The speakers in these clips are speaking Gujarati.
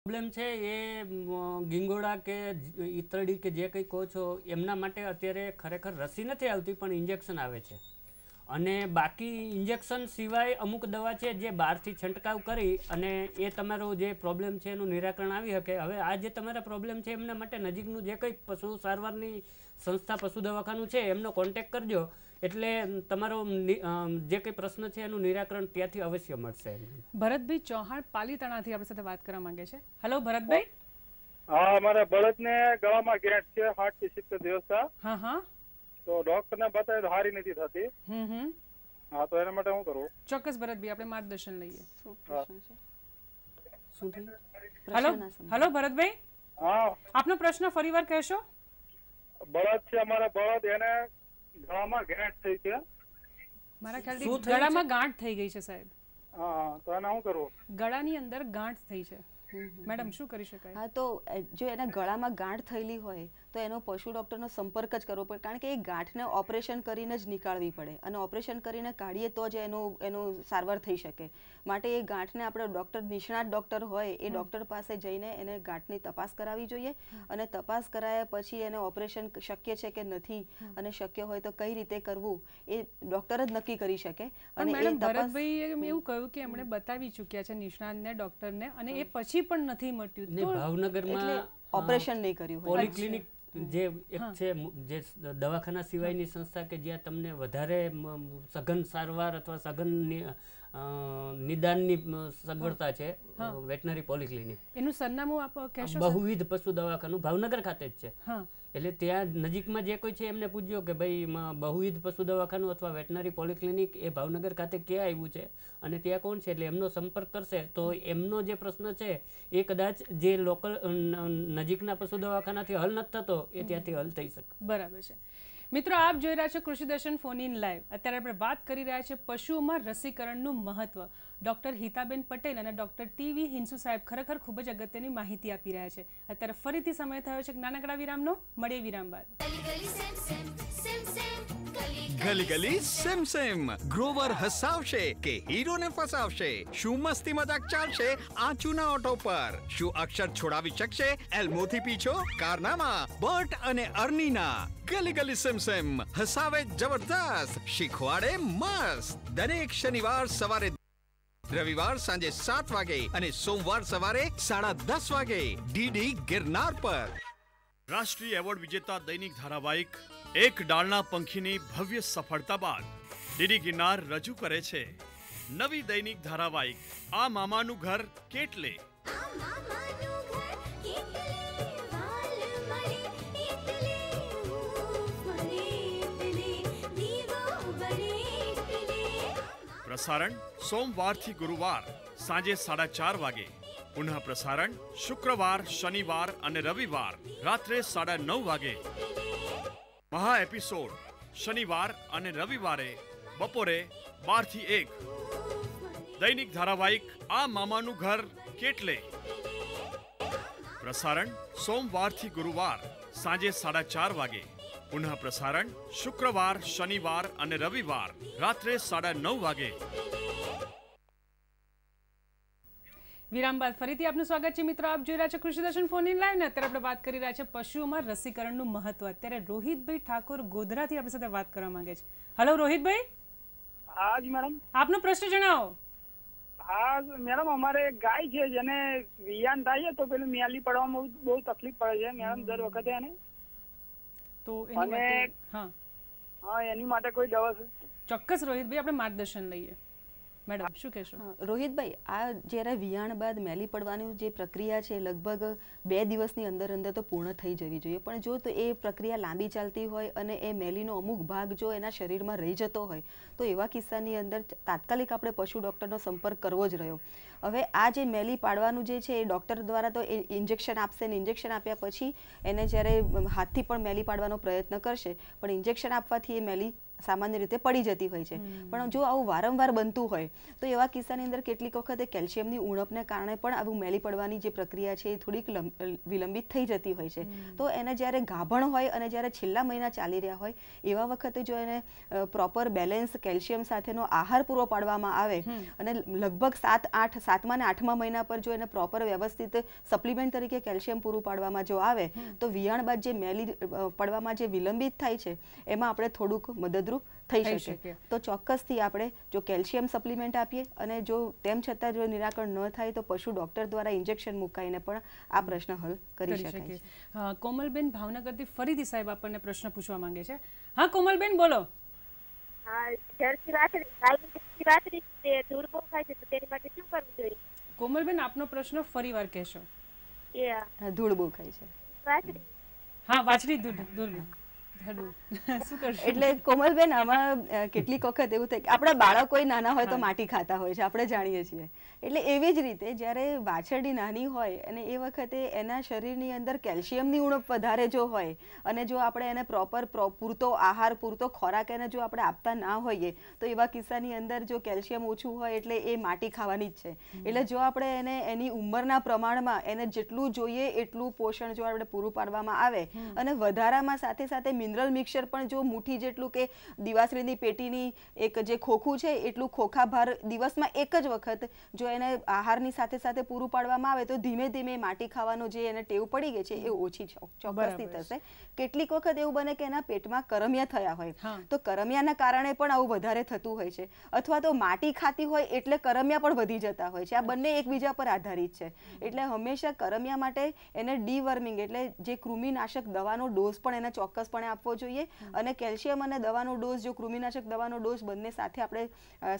પ્રોબ્લેમ છે એ ગીંગોડા કે ઈતરડી કે જે કંઈ કહો છો એમના માટે અત્યારે ખરેખર રસી નથી આવતી, પણ ઇન્જેક્શન આવે છે. અને બાકી ઇન્જેક્શન સિવાય અમુક દવા છે જે બહારથી છંટકાવ કરી અને એ તમારો જે પ્રોબ્લેમ છે એનું નિરાકરણ આવી શકે. હવે આ જે તમારા પ્રોબ્લેમ છે એમના માટે નજીકનું જે કંઈ પશુ સારવારની સંસ્થા પશુ દવાખાનું છે એમનો કોન્ટેક્ટ કરજો, એટલે તમારો જે કંઈ પ્રશ્ન છે એનું નિરાકરણ ત્યાંથી અવશ્ય મળશે. ભરતભાઈ ચૌહાણ પાલીતાણાથી આપણી સાથે વાત કરવા માંગે છે. હેલો ભરતભાઈ. હા, અમારા બળદને ગળામાં ગેંઠ છે 60 થી 70 દિવસથી. હા હા. તો ડોક્ટરને બતાવ્યું તો હારી નથી થતી. હા, તો એના માટે શું કરવું? ચોક્કસ ભરતભાઈ, આપણે માર્ગદર્શન લઈએ. શું થયું? હેલો ભરતભાઈ. હા, આપનો પ્રશ્ન ફરીવાર કહેશો? બળદ છે અમારા, બળદ એને ગળામાં ગેંઠ થઈ છે. મારા ખ્યાલથી ગળામાં ગાંઠ થઈ ગઈ છે સાહેબ. હા, તો એને શું કરવું? ગળાની અંદર ગાંઠ થઈ છે મેડમ, શું કરી શકાય? હા, તો જો એના ગળામાં ગાંઠ થયેલી હોય તો એનો પશુ ડોક્ટરનો સંપર્ક જ કરવો પડે, કારણ કે એ ગાંઠને ઓપરેશન કરીને જ નીકાળવી પડે અને ઓપરેશન કરીને કાઢીએ તો જ એનો સારવાર થઈ શકે. માટે એ ગાંઠને આપણે ડોક્ટર, નિષ્ણાત ડોક્ટર હોય એ ડોક્ટર પાસે જઈને એને ગાંઠની તપાસ કરાવવી જોઈએ અને તપાસ કરાયા પછી એને ઓપરેશન શક્ય છે કે નથી અને શક્ય હોય તો કઈ રીતે કરવું એ ડોક્ટર જ નક્કી કરી શકે. અને મેડમ ભરતભાઈએ એવું કહ્યું કે એમણે બતાવી ચૂક્યા છે નિષ્ણાતને, ડોક્ટરને, અને એ પછી પણ નથી મટ્યું તો ભાવનગરમાં ઓપરેશન નહીં કર્યું. પોલીક્લિનિક જે એક છે, જે દવાખાના સિવાયની સંસ્થા કે જ્યાં તમને વધારે સઘન સારવાર અથવા સઘન નિદાનની સગવડતા છે, વેટનરી પોલીક્લિનિક. એનું સરનામું આપ કહેશો? બહુવિધ પશુ દવાખાનું ભાવનગર ખાતે જ છે. એટલે ત્યાં નજીકમાં જે કોઈ છે એમને પૂછજો કે ભાઈ બહુવિધ પશુ દવાખાનું અથવા વેટનરી પોલીક્લિનિક એ ભાવનગર ખાતે ક્યાં આવ્યું છે અને ત્યાં કોણ છે, એટલે એમનો સંપર્ક કરશે તો એમનો જે પ્રશ્ન છે એ કદાચ જે લોકલ નજીકના પશુ દવાખાનાથી હલ નથી થતો એ ત્યાંથી હલ થઈ શકે. બરાબર છે. મિત્રો, આપ જોઈ રહ્યા છો કૃષિ દર્શન ફોન ઇન લાઈવ. અત્યારે આપણે વાત કરી રહ્યા છીએ પશુઓમાં રસીકરણનું મહત્વ. ડોક્ટર હિતાબેન પટેલ અને ડોક્ટર ટીવી હિંસુ સાહેબ ખરેખર ખૂબ જ અગત્યની માહિતી આપી રહ્યા છે. અત્યારે ફરીથી સમય થયો છે નાનકડા વિરામનો. મળીએ વિરામ બાદ. ગલી ગલી સેમ સેમ. ગ્રોવર હસાવશે કે હીરોને ફસાવશે? શું મસ્તી મજાક ચાલશે આંચુના ઓટો પર? શું અક્ષર છોડાવી શકશે એલ્મોથી પીછો? કારનામા બર્ટ અને અર્નીના. ગલી ગલી સેમ સેમ હસાવે જબરદસ્ત, શીખવાડે મસ્ત. દરેક શનિવાર સવારે, રવિવાર સાંજે 7 વાગે અને સોમવાર સવારે 10:30 વાગે ડીડી ગિરનાર પર. રાષ્ટ્રીય એવોર્ડ વિજેતા દૈનિક ધારાવાહિક એક ડાળના પંખીની ભવ્ય સફળતા બાદ ડીડી ગિરનાર રજૂ કરે છે નવી દૈનિક ધારાવાહિક આ મામાનું ઘર કેટલે. પ્રસારણ સોમવારથી ગુરુવાર સાંજે 4:30 વાગે. પુનઃ પ્રસારણ શુક્રવાર, શનિવાર અને રવિવાર રાત્રે 9:30 વાગે. મહા એપિસોડ શનિવાર અને રવિવારે બપોરે 12 થી 1. દૈનિક ધારાવાહિક આ મામાનું ઘર કેટલે. પ્રસારણ સોમવારથી ગુરુવાર સાંજે 4:30 વાગે. પુનઃ પ્રસારણ શુક્રવાર, શનિવાર અને રવિવાર રાત્રે 9:30 વાગે. વિરામ બાદ ફરીથી આપનું સ્વાગત છે મિત્રો. આપ જોઈ રહ્યા છો કૃષિ દર્શન ફોન ઇન લાઈવ ને અત્યારે આપણે વાત કરી રહ્યા છે પશુઓમાં રસીકરણનું મહત્વ. અત્યારે રોહિતભાઈ ઠાકોર ગોધરાથી આપણી સાથે વાત કરવા માંગે છે. હેલો રોહિતભાઈ. હા જી મેડમ. આપનો પ્રશ્ન જણાવો. હા મેડમ, અમારે ગાય છે જેને વિયાન થાય તો પેલું મિયાલી પડવામાં બહુ તકલીફ પડે છે મેડમ દર વખતે એને. તો એની માટે હા એની માટે કોઈ દવા છે? ચોક્કસ રોહિતભાઈ, આપણે માર્ગદર્શન લઈએ. મેડમ શું કહેશો? રોહિતભાઈ, આ જ્યારે વિયાણ બાદ મેલી પડવાની જે પ્રક્રિયા છે લગભગ 2 દિવસની અંદર તો પૂર્ણ થઈ જવી જોઈએ. પણ જો તો એ પ્રક્રિયા લાંબી ચાલતી હોય અને એ મેલીનો અમુક ભાગ જો એના શરીરમાં રહી જતો હોય તો એવા કિસ્સાની અંદર તાત્કાલિક આપણે પશુ ડૉક્ટરનો સંપર્ક કરવો જ રહ્યો. હવે આ જે મેલી પાડવાનું જે છે એ ડૉક્ટર દ્વારા તો એ ઇન્જેક્શન આપશે ને ઇન્જેક્શન આપ્યા પછી એને જ્યારે હાથથી પણ મેલી પાડવાનો પ્રયત્ન કરશે પણ ઇન્જેક્શન આપવાથી એ મેલી સામાન્ય રીતે પડી જતી હોય છે. પણ જો આવું વારંવાર બનતું હોય તો એવા કિસ્સાની અંદર કેટલીક વખતે કેલ્શિયમની ઉણપને કારણે પણ આવું મેલી પડવાની જે પ્રક્રિયા છે એ થોડીક વિલંબિત થઈ જતી હોય છે. તો એને જ્યારે ગાભણ હોય અને જ્યારે છેલ્લા મહિના ચાલી રહ્યા હોય એવા વખતે જો એને પ્રોપર બેલેન્સ કેલ્શિયમ સાથેનો આહાર પૂરો પાડવામાં આવે અને લગભગ 7મા અને 8મા મહિના પર જો એને પ્રોપર વ્યવસ્થિત સપ્લિમેન્ટ તરીકે કેલ્શિયમ પૂરું પાડવામાં જો આવે તો વિયાણ બાદ જે મેલી પડવામાં જે વિલંબિત થાય છે એમાં આપણે થોડુંક મદદરૂપ થઈ શકે. તો ચોક્કસથી આપણે જો કેલ્શિયમ સપ્લિમેન્ટ આપીએ અને જો તેમ છતાં જો નિરાકરણ ન થાય તો પશુ ડોક્ટર દ્વારા ઇન્જેક્શન મુકાઈને પણ આ પ્રશ્ન હલ કરી શકાય. કોમલબેન ભાવનગરથી ફરીથી સાહેબ આપણને પ્રશ્ન પૂછવા માંગે છે. હા કોમલબેન બોલો. કોમલબેન આપનો પ્રશ્ન ફરીવાર કહેશો. ધૂળ બહુ ખાય છે. હા વાછડી ધૂળ. એટલે કોમલબેન આમાં કેટલીક વખત એવું થાય કે આપણા બાળકો નાના હોય તો માટી ખાતા હોય છે, આપણે જાણીએ છીએ. એટલે એવી જ રીતે જ્યારે વાછરડી નાની હોય અને એ વખતે એના શરીરની અંદર કેલ્શિયમની ઉણપ વધારે જો હોય અને જો આપણે એને પ્રોપર પૂરતો આહાર પૂરતો ખોરાક એને જો આપણે આપતા ના હોઈએ તો એવા કિસ્સાની અંદર જો કેલ્શિયમ ઓછું હોય એટલે એ માટી ખાવાની જ છે. એટલે જો આપણે એને એની ઉંમરના પ્રમાણમાં એને જેટલું જોઈએ એટલું પોષણ જો આપણે પૂરું પાડવામાં આવે અને વધારામાં સાથે સાથે મિનરલ મિક્સચર પણ જો મુઠ્ઠી જેટલું કે દિવાસળીની પેટીની એક જે ખોખું છે એટલું ખોખાભાર દિવસમાં એક જ વખત જો એને આહારની સાથે સાથે પૂરું પાડવામાં આવે તો ધીમે ધીમે માટી ખાવાનો જે એને ટેવ પડી ગઈ છે એ ઓછી ચોક્કસથી થશે. કેટલીક વખત એવું બને કે એના પેટમાં કરમિયા થયા હોય તો કરમિયાના કારણે પણ આવું વધારે થતું હોય છે, અથવા તો માટી ખાતી હોય એટલે કરમિયા પણ વધી જતા હોય છે. આ બંને એકબીજા પર આધારિત છે. એટલે હંમેશા કરમિયા માટે એને ડીવર્મિંગ એટલે જે કૃમિનાશક દવાનો ડોઝ પણ એને ચોક્કસપણે આપવો જોઈએ અને કેલ્શિયમ અને દવાનો ડોઝ જો કૃમિનાશક દવાનો ડોઝ બંને સાથે આપણે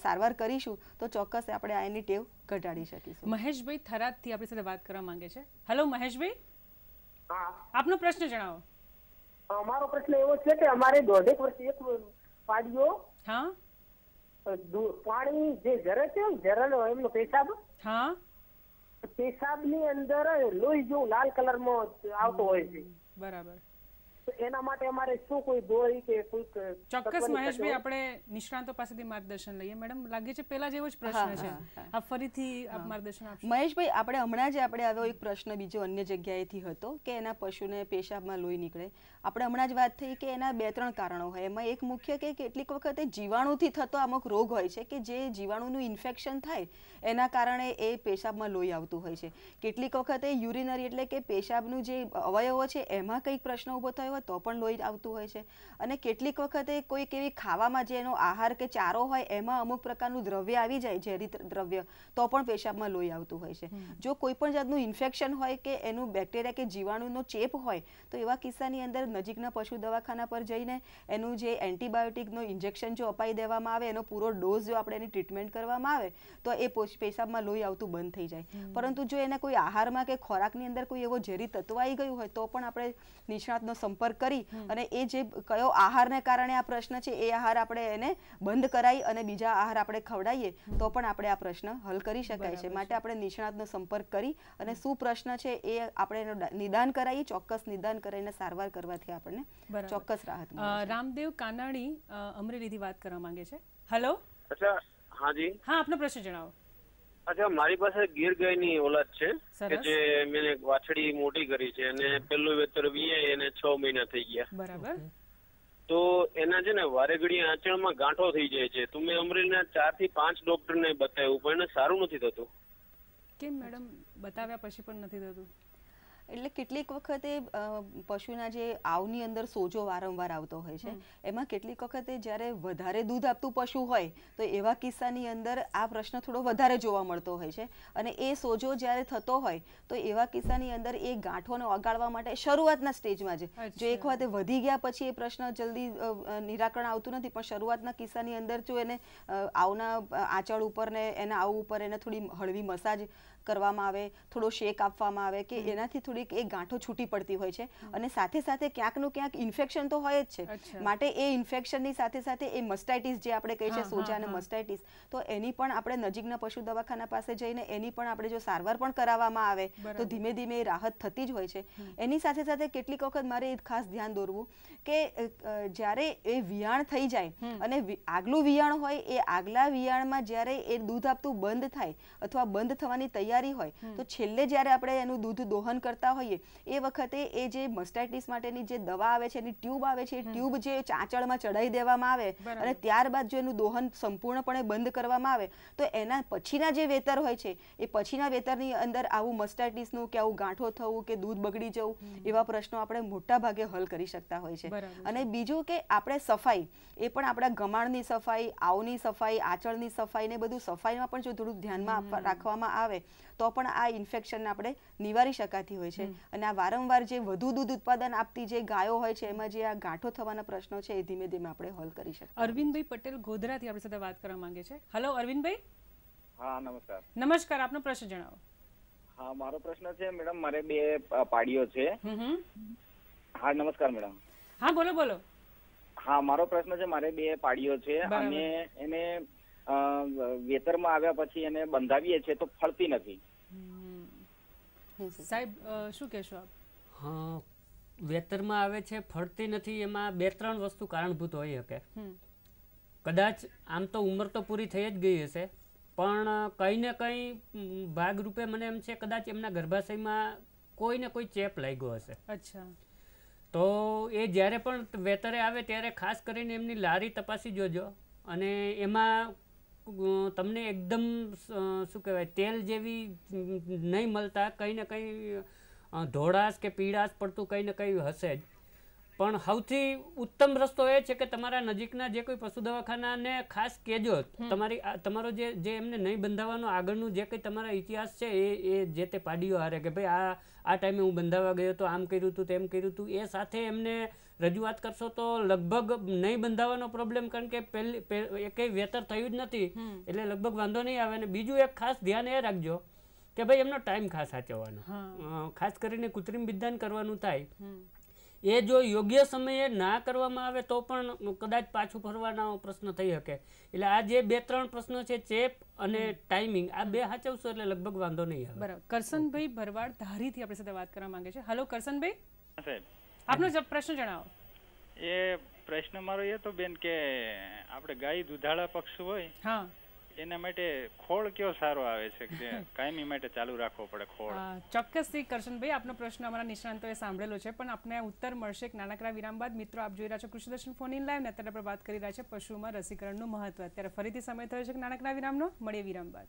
સારવાર કરીશું તો ચોક્કસ આપણે આની ટેવ ઘટાડી શકીશું. મહેશભાઈ થરાદથી આપણી સાથે વાત કરવા માંગે છે. હેલો મહેશભાઈ. આપનો પ્રશ્ન જણાવો. અમારો પ્રશ્ન એવો છે કે અમારે 1.5 વર્ષથી એક પાડ્યો પાણી જે ઝરે છે ઝરનો એમનો પેશાબની અંદર લોહી જેવું લાલ કલરમાં આવતો હોય છે. બરાબર. એના માટે અમારે શું કોઈ દોરી કે કોઈ ચોક્કસ મહેશભાઈ આપણે નિષ્ણાંતો પાસેથી માર્ગદર્શન લઈએ. મેડમ લાગે છે પહેલા જેવો જ પ્રશ્ન છે, આપ ફરીથી આપ માર્ગદર્શન આપશો. મહેશભાઈ આપણે હમણાં જ આપણે આવ્યો એક પ્રશ્ન બીજો અન્ય જગ્યાએથી હતો કે એના પશુને પેશાબમાં લોહી નીકળે. આપણે હમણાં જ વાત થઈ કે એના 2-3 કારણો હોય. એમાં એક મુખ્ય કે કેટલીક વખતે જીવાણુથી થતો અમુક રોગ હોય છે કે જે જીવાણુનું ઇન્ફેક્શન થાય એના કારણે એ પેશાબમાં લોહી આવતું હોય છે. કેટલીક વખતે યુરિનરી એટલે કે પેશાબનું જે અવયવો છે એમાં કંઈક પ્રશ્ન ઊભો થયો હોય તો પણ લોહી આવતું હોય છે. અને કેટલીક વખતે કોઈક એવી ખાવામાં જે એનો આહાર કે ચારો હોય એમાં અમુક પ્રકારનું દ્રવ્ય આવી જાય, ઝેરી દ્રવ્ય, તો પણ પેશાબમાં લોહી આવતું હોય છે. જો કોઈ પણ જાતનું ઇન્ફેક્શન હોય કે એનું બેક્ટેરિયા કે જીવાણુનો ચેપ હોય તો એવા કિસ્સાની અંદર નજીકના પશુ દવાખાના પર જઈને એનું જે એન્ટીબાયોટિકનો ઇન્જેક્શન જો અપાઈ દેવામાં આવે, એનો પૂરો ડોઝ જો આપણે એની ટ્રીટમેન્ટ કરવામાં આવે તો એ પેશાબમાં લોહી આવતું બંધ થઈ જાય. પરંતુ જો એને કોઈ આહારમાં કે ખોરાકની અંદર કોઈ એવો ઝેરી તત્વ આવી ગયું હોય તો પણ આપણે નિષ્ણાતનો સંપર્ક કરી અને એ જે કયો આહારને કારણે આ પ્રશ્ન છે એ આહાર આપણે એને બંધ કરાવી અને બીજા આહાર આપણે ખવડાવીએ તો પણ આપણે આ પ્રશ્ન હલ કરી શકાય છે. માટે આપણે નિષ્ણાતનો સંપર્ક કરી અને શું પ્રશ્ન છે એ આપણે એનું નિદાન કરાવી, ચોક્કસ નિદાન કરીને સારવાર કરવાથી આપણને ચોક્કસ રાહત મળે. રામદેવ કાનાણી અમરેલીથી વાત કરવા માંગે છે. હેલો. અચ્છા હાજી. હા આપનો પ્રશ્ન જણાવો. અચ્છા મારી પાસે ગીર ગાયની ઓલાદ છે કે જે મેં વાછડી મોટી કરી છે અને પેલું વેતર વીએ એને 6 મહિના થઈ ગયા. બરાબર. તો એના છે ને વારે ઘડી આંચળમાં ગાંઠો થઈ જાય છે. તો મેં અમરેલીના 4 થી 5 ડોક્ટરને બતાવ્યું પણ એને સારું નથી થતું. કેમ મેડમ બતાવ્યા પછી પણ નથી થતું? એટલે કેટલીક વખતે પશુના જે આવની અંદર સોજો વારંવાર આવતો હોય છે એમાં કેટલીક વખતે જ્યારે વધારે દૂધ આપતું પશુ હોય તો એવા કિસ્સાની અંદર આ પ્રશ્ન થોડો વધારે જોવા મળતો હોય છે. અને એ સોજો જ્યારે થતો હોય તો એવા કિસ્સાની અંદર એ ગાંઠોને ઓગાળવા માટે શરૂઆતના સ્ટેજમાં જ જો એક વખતે વધી ગયા પછી એ પ્રશ્ન જલ્દી નિરાકરણ આવતું નથી, પણ શરૂઆતના કિસ્સાની અંદર જો એને આવના આંચળ ઉપર ને એના આવ ઉપર એને થોડી હળવી મસાજ કરવામાં આવે, થોડો શેક આપવામાં આવે કે એનાથી થોડીક એ ગાંઠો છૂટી પડતી હોય છે. અને સાથે સાથે ક્યાંકનું ક્યાંક ઇન્ફેક્શન તો હોય જ છે, માટે એ ઇન્ફેક્શનની સાથે સાથે એ મસ્ટાઇટિસ જે આપણે કહીએ છીએ સોજા અને મસ્ટાઇટિસ, તો એની પણ આપણે નજીકના પશુ દવાખાના પાસે જઈને એની પણ આપણે જો સારવાર પણ કરાવવામાં આવે તો ધીમે ધીમે રાહત થતી જ હોય છે. એની સાથે સાથે કેટલીક વખત મારે ખાસ ધ્યાન દોરવું કે જ્યારે એ વિયાણ થઈ જાય અને આગલું વિયાણ હોય, એ આગલા વિયાણમાં જ્યારે એ દૂધ આપતું બંધ થાય અથવા બંધ થવાની તૈયારી હોય, તો છેલ્લે જ્યારે આપણે એનું દૂધ દોહન કરતા હોઈએ એ વખતે એ જે મસ્ટાઇટિસ માટેની જે દવા આવે છે, એની ટ્યુબ આવે છે, એ ટ્યુબ જે ચાંચળમાં ચડાવી દેવામાં આવે અને ત્યારબાદ જો એનું દોહન સંપૂર્ણપણે બંધ કરવામાં આવે તો એના પછીના જે વેતર હોય છે એ પછીના વેતરની અંદર આવું મસ્ટાઇટિસનું કે આવું ગાંઠો થવું કે દૂધ બગડી જવું એવા પ્રશ્નો આપણે મોટા ભાગે હલ કરી શકતા હોય છે. અને બીજું કે આપણે સફાઈ, એ પણ આપણા ગમાણની સફાઈ, આવની સફાઈ, આંચળની સફાઈ ને બધું સફાઈમાં પણ જો થોડુંક ધ્યાનમાં રાખવામાં આવે તો પણ આ ઇન્ફેક્શનને આપણે નિવારી શકાતી હોય છે. અને આ વારંવાર જે વધુ દૂધ ઉત્પાદન આપતી જે ગાયો હોય છે એમાં જે આ ગાંઠો થવાના પ્રશ્નો છે એ ધીમે ધીમે આપણે હલ કરી શકીએ. અરવિંદભાઈ પટેલ ગોધરાથી આપણી સાથે વાત કરવા માંગે છે. હેલો અરવિંદભાઈ. હા નમસ્કાર. નમસ્કાર, આપનો પ્રશ્ન જણાવો. હા, મારો પ્રશ્ન છે મેડમ, મારે 2 પાડીઓ છે. હા નમસ્કાર મેડમ. હા બોલો બોલો. હા, મારો પ્રશ્ન છે, મારે 2 પાડીઓ છે અને એને વેતરમાં આવ્યા પછી એને બંધાવીએ છે તો ફળતી નથી. સાહેબ શું કહેશો આપ? હા, વેતરમાં આવે છે ફળતી નથી, એમાં 2-3 વસ્તુ કારણભૂત હોઈ શકે. કદાચ આમ તો ઉંમર તો પૂરી થઈ જ ગઈ હશે, પણ કંઈ ને કંઈ ભાગરૂપે મને એમ છે કદાચ એમના ગર્ભાશયમાં કોઈ ને કોઈ ચેપ લાગ્યો હશે. અચ્છા. તો એ જ્યારે પણ વેતરે આવે ત્યારે ખાસ કરીને એમની લારી તપાસી જોજો, અને એમાં તમને એકદમ શું કહેવાય તેલ જેવી નહીં મળતા કંઈ ને કંઈ ધોળાશ કે પીળાશ પડતું કંઈ ને કંઈ હશે જ. પણ સૌથી ઉત્તમ રસ્તો એ છે કે તમારા નજીકના જે કોઈ પશુ દવાખાનાને ખાસ કહેજો, તમારો જે એમને નહીં બંધાવવાનો આગળનું જે કંઈ તમારા ઇતિહાસ છે એ જે તે પાડીઓ હારે કે ભાઈ આ ટાઈમે હું બંધાવવા ગયો તો આમ કર્યું હતું તેમ કર્યું હતું, એ સાથે એમને રજૂઆત કરશો તો લગભગ નહીં બંધાવવાનો પ્રોબ્લેમ, કારણ કે એ કંઈ વેતર થયું જ નથી એટલે લગભગ વાંધો નહીં આવે. અને બીજું એક ખાસ ધ્યાન એ રાખજો કે ભાઈ એમનો ટાઈમ ખાસ સાચવવાનો, ખાસ કરીને કૃત્રિમ બિધાન કરવાનું થાય એ જો યોગ્ય સમયે ના કરવામાં આવે તો પણ કદાચ પાછું ફરવાનો પ્રશ્ન થઈ શકે. એટલે આ જે 2-3 પ્રશ્નો છે, ચેપ અને ટાઈમિંગ, આ 2 સાચવશો એટલે લગભગ વાંધો નહીં આવે. બરાબર. કરસનભાઈ ભરવાડ ધારીથી આપણી સાથે વાત કરવા માંગે છે. હેલો કરસનભાઈ. સાહેબ આપનો પ્રશ્ન જણાવો. એ પ્રશ્ન મારો એ તો બેન કે આપણે ગાય દુધાળા પક્ષ હોય એના માટે ખોળ કયો સારો આવે છે કે કાયમી માટે ચાલુ રાખવો પડે ખોળ? ચોક્કસથી કરશનભાઈ, આપનો પ્રશ્ન અમારા નિષ્ણાંતોએ સાંભળેલો છે, પણ આપને ઉત્તર મળશે એક નાનકડા વિરામ બાદ. મિત્રો, આપ જોઈ રહ્યા છો કૃષિ દર્શન ફોન ઇન લાઈવ ને અત્યારે આપણે વાત કરી રહ્યા છે પશુઓમાં રસીકરણનું મહત્વ. અત્યારે ફરીથી સમય થયો છે એક નાનકડા વિરામનો. મળીએ વિરામ બાદ.